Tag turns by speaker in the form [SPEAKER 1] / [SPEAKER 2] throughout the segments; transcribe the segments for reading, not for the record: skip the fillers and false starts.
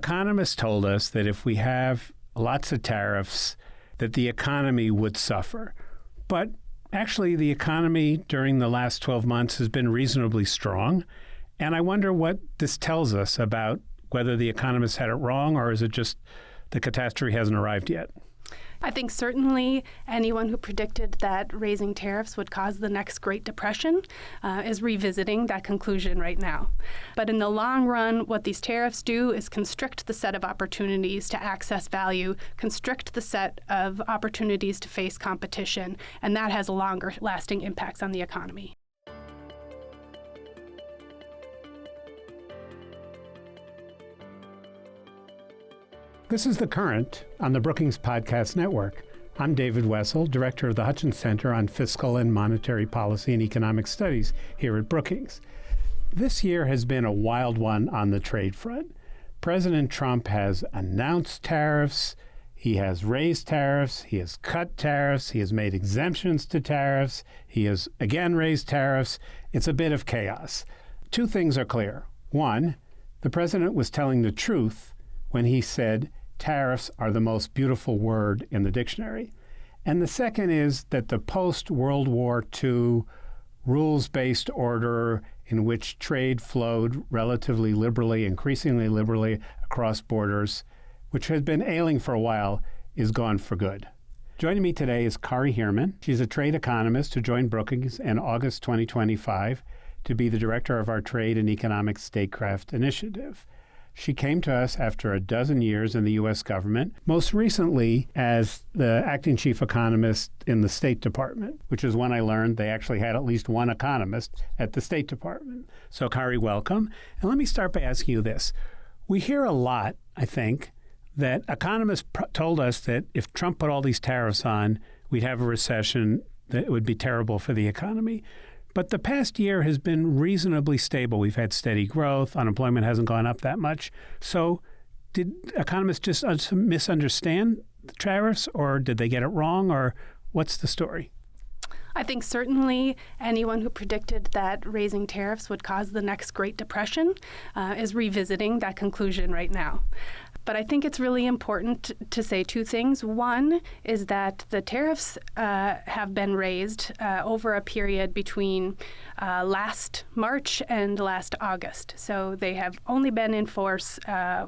[SPEAKER 1] economists told us that if we have lots of tariffs, that the economy would suffer. But actually, the economy during the last 12 months has been reasonably strong. And I wonder what this tells us about whether the economists had it wrong, or is it just the catastrophe hasn't arrived yet?
[SPEAKER 2] I think certainly anyone who predicted that raising tariffs would cause the next Great Depression is revisiting that conclusion right now. But in the long run, what these tariffs do is constrict the set of opportunities to access value, constrict the set of opportunities to face competition, and that has longer lasting impacts on the economy.
[SPEAKER 1] This is The Current on the Brookings Podcast Network. I'm David Wessel, Director of the Hutchins Center on Fiscal and Monetary Policy and Economic Studies here at Brookings. This year has been a wild one on the trade front. President Trump has announced tariffs, he has raised tariffs, he has cut tariffs, he has made exemptions to tariffs, he has again raised tariffs. It's a bit of chaos. Two things are clear. One, the president was telling the truth when he said tariffs are the most beautiful word in the dictionary. And the second is that the post-World War II rules-based order in which trade flowed relatively liberally, increasingly liberally across borders, which has been ailing for a while, is gone for good. Joining me today is Kari Heerman. She's a trade economist who joined Brookings in August 2025 to be the director of our Trade and Economic Statecraft initiative. She came to us after a dozen years in the U.S. government, most recently as the acting chief economist in the State Department, which is when I learned they actually had at least one economist at the State Department. So, Kari, welcome. And let me start by asking you this. We hear a lot, I think, that economists told us that if Trump put all these tariffs on, we'd have a recession that would be terrible for the economy. But the past year has been reasonably stable. We've had steady growth. Unemployment hasn't gone up that much. So did economists just misunderstand the tariffs, or did they get it wrong, or what's the story?
[SPEAKER 2] I think certainly anyone who predicted that raising tariffs would cause the next Great Depression is revisiting that conclusion right now. But I think it's really important to say two things. One is that the tariffs have been raised over a period between last March and last August. So they have only been in force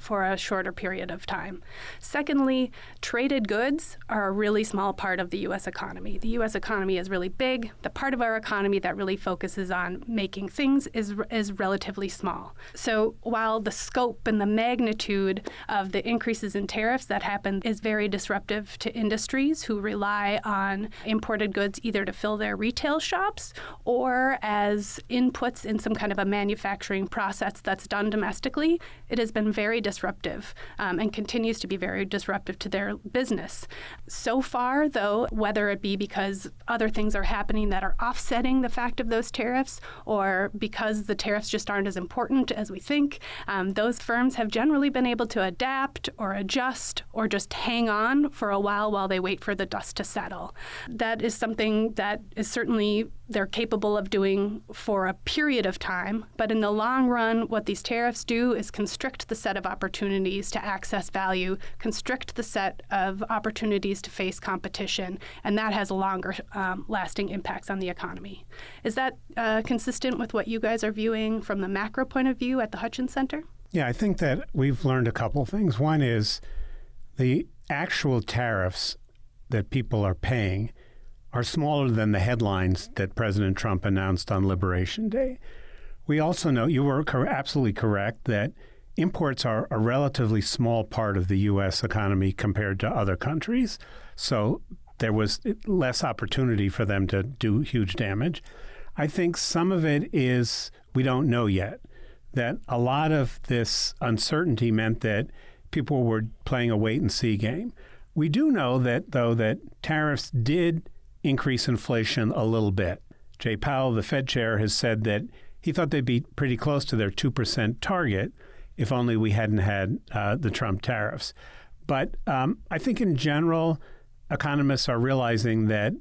[SPEAKER 2] for a shorter period of time. Secondly, traded goods are a really small part of the U.S. economy. The U.S. economy is really big. The part of our economy that really focuses on making things is relatively small. So while the scope and the magnitude of the increases in tariffs that happen is very disruptive to industries who rely on imported goods either to fill their retail shops or as inputs in some kind of a manufacturing process that's done domestically, it has been very disruptive and continues to be very disruptive to their business. So far, though, whether it be because other things are happening that are offsetting the fact of those tariffs or because the tariffs just aren't as important as we think, those firms have generally been able to adapt or adjust or just hang on for a while they wait for the dust to settle. That is something that is certainly they're capable of doing for a period of time. But in the long run, what these tariffs do is constrict the set of opportunities to access value, constrict the set of opportunities to face competition, and that has longer lasting impacts on the economy. Is that consistent with what you guys are viewing from the macro point of view at the Hutchins Center?
[SPEAKER 1] Yeah, I think that we've learned a couple things. One is the actual tariffs that people are paying are smaller than the headlines that President Trump announced on Liberation Day. We also know, you were absolutely correct, that imports are a relatively small part of the U.S. economy compared to other countries. So there was less opportunity for them to do huge damage. I think some of it is we don't know yet. That a lot of this uncertainty meant that people were playing a wait-and-see game. We do know that, though, that tariffs did increase inflation a little bit. Jay Powell, the Fed chair, has said that he thought they'd be pretty close to their 2% target if only we hadn't had the Trump tariffs. But I think in general, economists are realizing that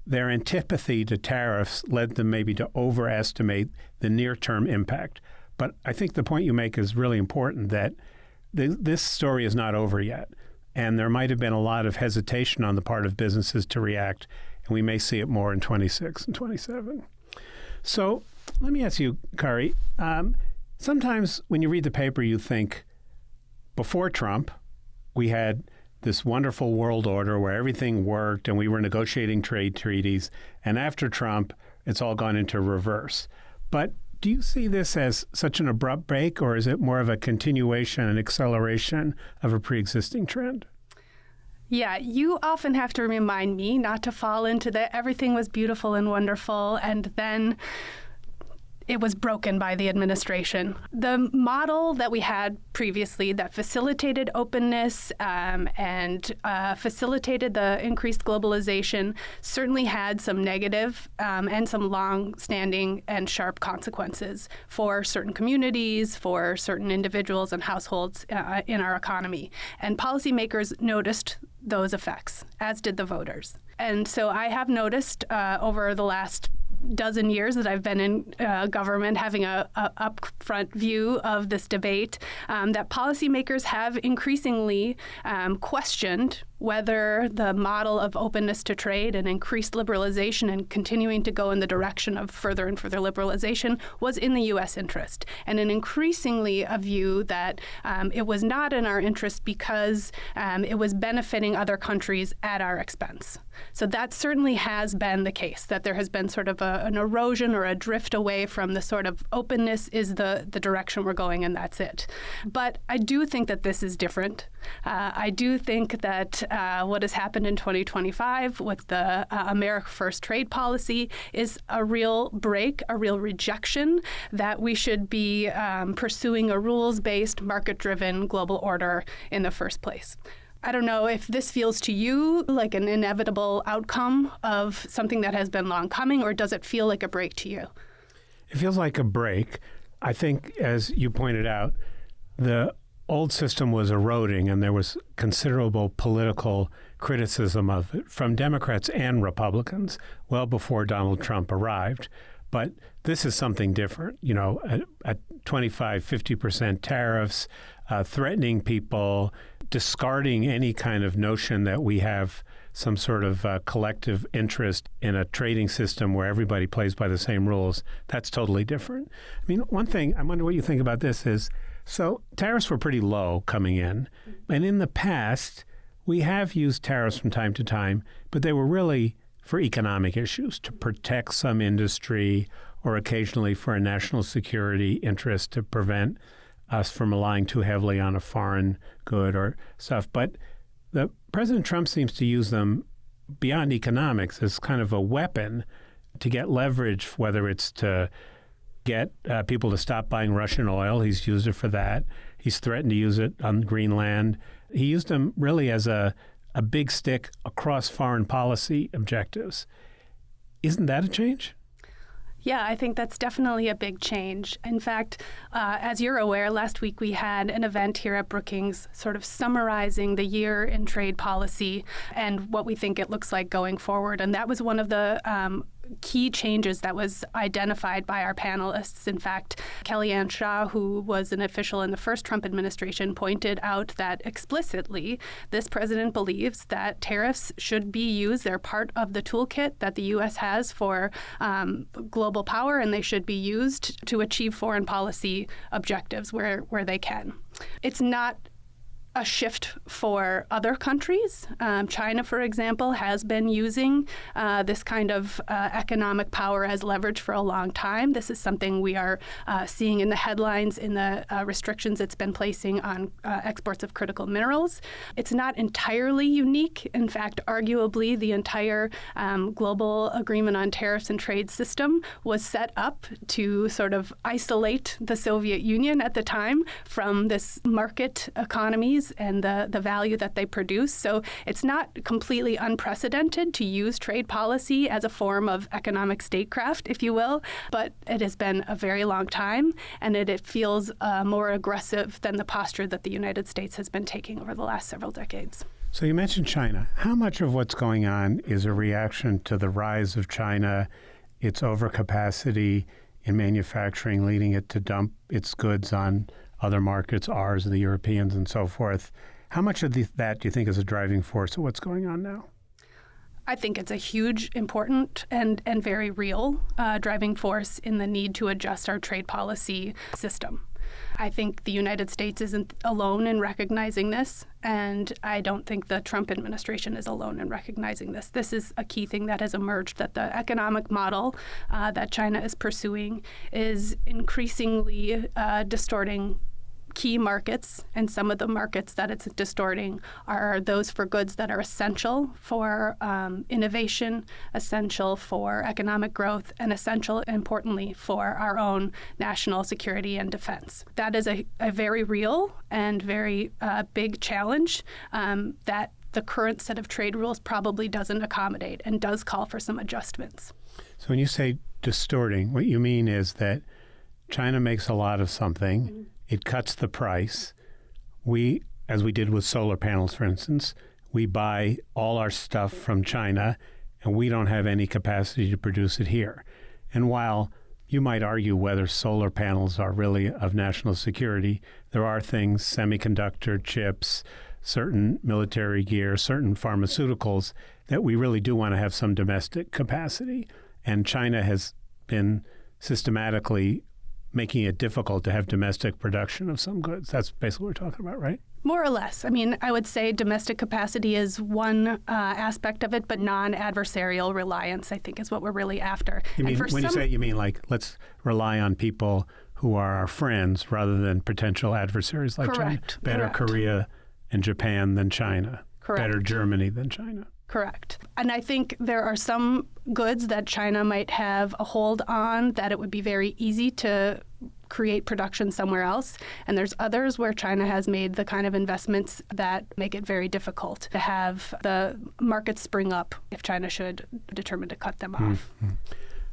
[SPEAKER 1] their antipathy to tariffs led them maybe to overestimate the near-term impact. But I think the point you make is really important, that this story is not over yet. And there might have been a lot of hesitation on the part of businesses to react, and we may see it more in 26 and 27. So let me ask you, Kari, sometimes when you read the paper, you think, before Trump, we had this wonderful world order where everything worked and we were negotiating trade treaties. And after Trump, it's all gone into reverse. But do you see this as such an abrupt break, or is it more of a continuation and acceleration of a pre-existing trend?
[SPEAKER 2] Yeah, you often have to remind me not to fall into the everything was beautiful and wonderful, and then it was broken by the administration. The model that we had previously that facilitated openness and facilitated the increased globalization certainly had some negative and some long-standing and sharp consequences for certain communities, for certain individuals and households in our economy. And policymakers noticed those effects, as did the voters. And so I have noticed over the last dozen years that I've been in government, having a upfront view of this debate, that policymakers have increasingly questioned whether the model of openness to trade and increased liberalization and continuing to go in the direction of further and further liberalization was in the U.S. interest, and an increasingly a view that it was not in our interest because it was benefiting other countries at our expense. So that certainly has been the case, that there has been sort of an erosion or a drift away from the sort of openness is the direction we're going and that's it. But I do think that this is different. I do think that what has happened in 2025 with the America First trade policy is a real break, a real rejection that we should be pursuing a rules-based, market-driven global order in the first place. I don't know if this feels to you like an inevitable outcome of something that has been long coming, or does it feel like a break to you?
[SPEAKER 1] It feels like a break. I think, as you pointed out, the old system was eroding, and there was considerable political criticism of it from Democrats and Republicans well before Donald Trump arrived. But this is something different, at 25, 50% tariffs, threatening people, discarding any kind of notion that we have some sort of collective interest in a trading system where everybody plays by the same rules. That's totally different. I mean, one thing, I wonder what you think about this is, so tariffs were pretty low coming in. And in the past, we have used tariffs from time to time, but they were really for economic issues, to protect some industry or occasionally for a national security interest to prevent us from relying too heavily on a foreign good or stuff. But President Trump seems to use them beyond economics as kind of a weapon to get leverage, whether it's to get people to stop buying Russian oil. He's used it for that. He's threatened to use it on Greenland. He used them really as a big stick across foreign policy objectives. Isn't that a change?
[SPEAKER 2] Yeah, I think that's definitely a big change. In fact, as you're aware, last week we had an event here at Brookings sort of summarizing the year in trade policy and what we think it looks like going forward. And that was one of the key changes that was identified by our panelists. In fact, Kellyanne Shaw, who was an official in the first Trump administration, pointed out that explicitly this president believes that tariffs should be used. They're part of the toolkit that the U.S. has for global power, and they should be used to achieve foreign policy objectives where they can. It's not a shift for other countries. China, for example, has been using this kind of economic power as leverage for a long time. This is something we are seeing in the headlines in the restrictions it's been placing on exports of critical minerals. It's not entirely unique. In fact, arguably, the entire global agreement on tariffs and trade system was set up to sort of isolate the Soviet Union at the time from this market economies and the value that they produce. So it's not completely unprecedented to use trade policy as a form of economic statecraft, if you will, but it has been a very long time, and it feels more aggressive than the posture that the United States has been taking over the last several decades.
[SPEAKER 1] So you mentioned China. How much of what's going on is a reaction to the rise of China, its overcapacity in manufacturing, leading it to dump its goods on other markets, ours, the Europeans, and so forth. How much of that do you think is a driving force of what's going on now?
[SPEAKER 2] I think it's a huge, important, and very real driving force in the need to adjust our trade policy system. I think the United States isn't alone in recognizing this, and I don't think the Trump administration is alone in recognizing this. This is a key thing that has emerged, that the economic model that China is pursuing is increasingly distorting key markets, and some of the markets that it's distorting are those for goods that are essential for innovation, essential for economic growth, and essential, importantly, for our own national security and defense. That is a very real and very big challenge that the current set of trade rules probably doesn't accommodate and does call for some adjustments.
[SPEAKER 1] So when you say distorting, what you mean is that China makes a lot of something, mm-hmm. It cuts the price. We, as we did with solar panels, for instance, we buy all our stuff from China, and we don't have any capacity to produce it here. And while you might argue whether solar panels are really of national security, there are things, semiconductor chips, certain military gear, certain pharmaceuticals, that we really do want to have some domestic capacity. And China has been systematically making it difficult to have domestic production of some goods. That's basically what we're talking about, right?
[SPEAKER 2] More or less. I mean, I would say domestic capacity is one aspect of it, but non-adversarial reliance, I think, is what we're really after.
[SPEAKER 1] You mean, when you say it, you mean like, let's rely on people who are our friends rather than potential adversaries like China? Better Korea and Japan than China.
[SPEAKER 2] Correct.
[SPEAKER 1] Better Germany than China.
[SPEAKER 2] Correct. And I think there are some goods that China might have a hold on that it would be very easy to create production somewhere else. And there's others where China has made the kind of investments that make it very difficult to have the markets spring up if China should determine to cut them off.
[SPEAKER 1] Mm-hmm.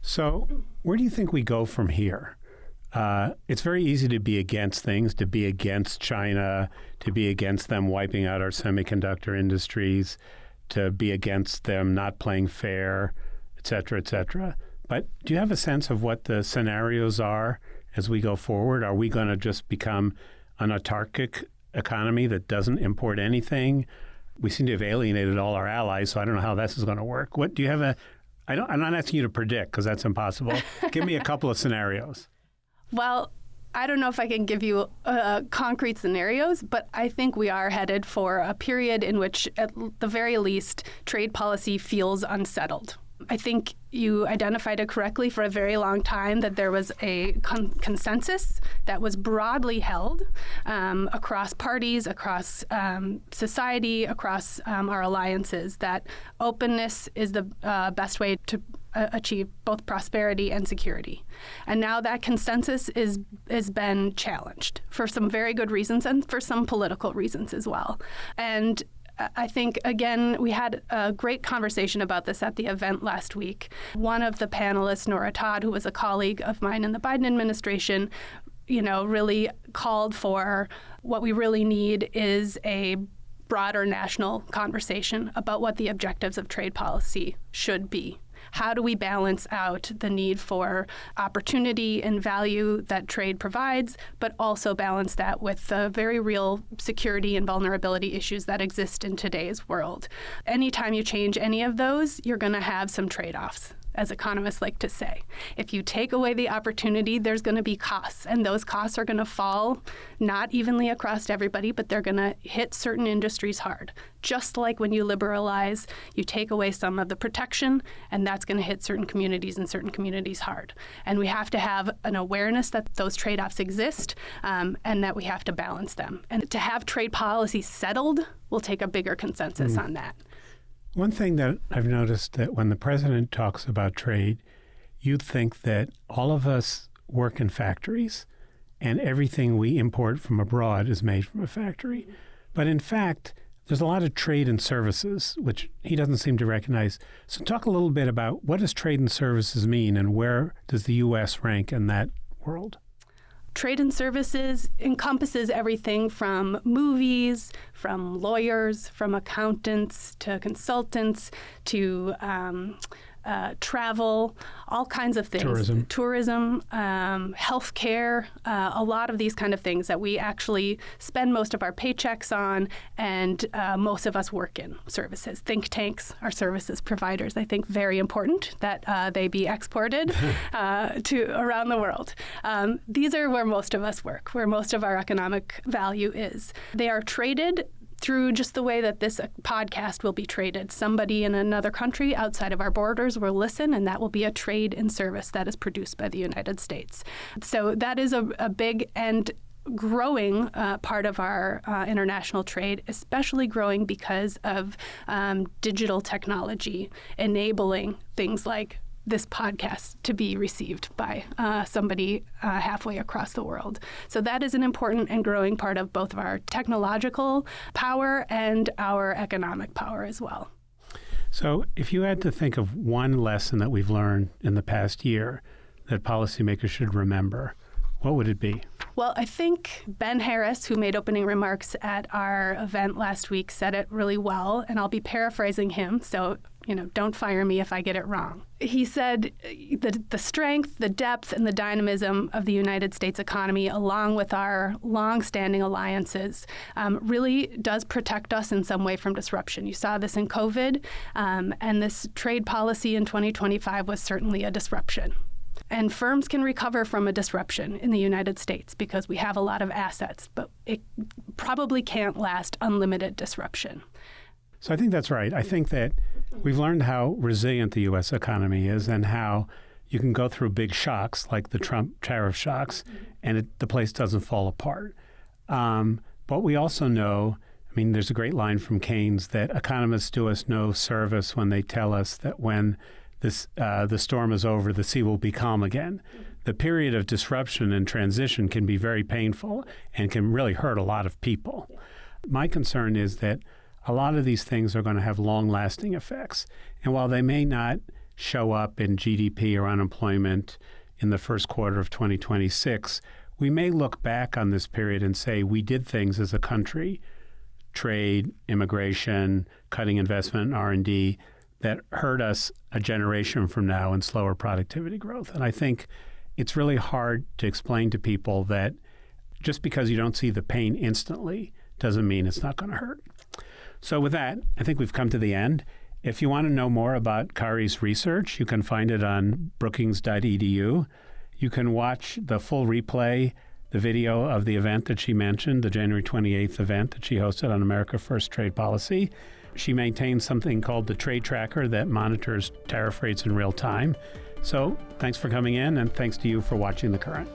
[SPEAKER 1] So where do you think we go from here? It's very easy to be against things, to be against China, to be against them wiping out our semiconductor industries, to be against them not playing fair, et cetera, et cetera. But do you have a sense of what the scenarios are as we go forward? Are we going to just become an autarkic economy that doesn't import anything? We seem to have alienated all our allies, so I don't know how this is going to work. What do you have I'm not asking you to predict because that's impossible. Give me a couple of scenarios.
[SPEAKER 2] Well, I don't know if I can give you concrete scenarios, but I think we are headed for a period in which, at the very least, trade policy feels unsettled. I think you identified it correctly. For a very long time that there was a consensus that was broadly held across parties, across society, across our alliances, that openness is the best way to achieve both prosperity and security. And now that consensus has been challenged for some very good reasons and for some political reasons as well. And I think, again, we had a great conversation about this at the event last week. One of the panelists, Nora Todd, who was a colleague of mine in the Biden administration, really called for what we really need is a broader national conversation about what the objectives of trade policy should be. How do we balance out the need for opportunity and value that trade provides, but also balance that with the very real security and vulnerability issues that exist in today's world? Anytime you change any of those, you're going to have some trade-offs, as economists like to say. If you take away the opportunity, there's going to be costs, and those costs are going to fall not evenly across everybody, but they're going to hit certain industries hard. Just like when you liberalize, you take away some of the protection, and that's going to hit certain communities and certain communities hard. And we have to have an awareness that those trade-offs exist and that we have to balance them. And to have trade policy settled will take a bigger consensus on that.
[SPEAKER 1] One thing that I've noticed that when the president talks about trade, you think that all of us work in factories and everything we import from abroad is made from a factory. But in fact, there's a lot of trade and services, which he doesn't seem to recognize. So talk a little bit about what does trade and services mean and where does the U.S. rank in that world?
[SPEAKER 2] Trade and services encompasses everything from movies, from lawyers, from accountants to consultants to travel, all kinds of things. Tourism, healthcare, a lot of these kind of things that we actually spend most of our paychecks on, and most of us work in services. Think tanks are services providers. I think very important that they be exported to around the world. These are where most of us work, where most of our economic value is. They are traded through just the way that this podcast will be traded. Somebody in another country outside of our borders will listen, and that will be a trade in service that is produced by the United States. So that is a big and growing part of our international trade, especially growing because of digital technology enabling things like this podcast to be received by somebody halfway across the world. So that is an important and growing part of both of our technological power and our economic power as well.
[SPEAKER 1] So if you had to think of one lesson that we've learned in the past year that policymakers should remember, what would it be?
[SPEAKER 2] Well, I think Ben Harris, who made opening remarks at our event last week, said it really well, and I'll be paraphrasing him, so don't fire me if I get it wrong. He said the strength, the depth, and the dynamism of the United States economy, along with our long-standing alliances, really does protect us in some way from disruption. You saw this in COVID, and this trade policy in 2025 was certainly a disruption. And firms can recover from a disruption in the United States because we have a lot of assets, but it probably can't last unlimited disruption.
[SPEAKER 1] So I think that's right. I think that we've learned how resilient the U.S. economy is and how you can go through big shocks like the Trump tariff shocks and the place doesn't fall apart. But we also know, there's a great line from Keynes that economists do us no service when they tell us that when the storm is over, the sea will be calm again. The period of disruption and transition can be very painful and can really hurt a lot of people. My concern is that a lot of these things are going to have long-lasting effects. And while they may not show up in GDP or unemployment in the first quarter of 2026, we may look back on this period and say we did things as a country, trade, immigration, cutting investment in R&D, that hurt us a generation from now in slower productivity growth. And I think it's really hard to explain to people that just because you don't see the pain instantly doesn't mean it's not going to hurt. So with that, I think we've come to the end. If you want to know more about Kari's research, you can find it on brookings.edu. You can watch the full replay, the video of the event that she mentioned, the January 28th event that she hosted on America First Trade Policy. She maintains something called the Trade Tracker that monitors tariff rates in real time. So thanks for coming in, and thanks to you for watching The Current.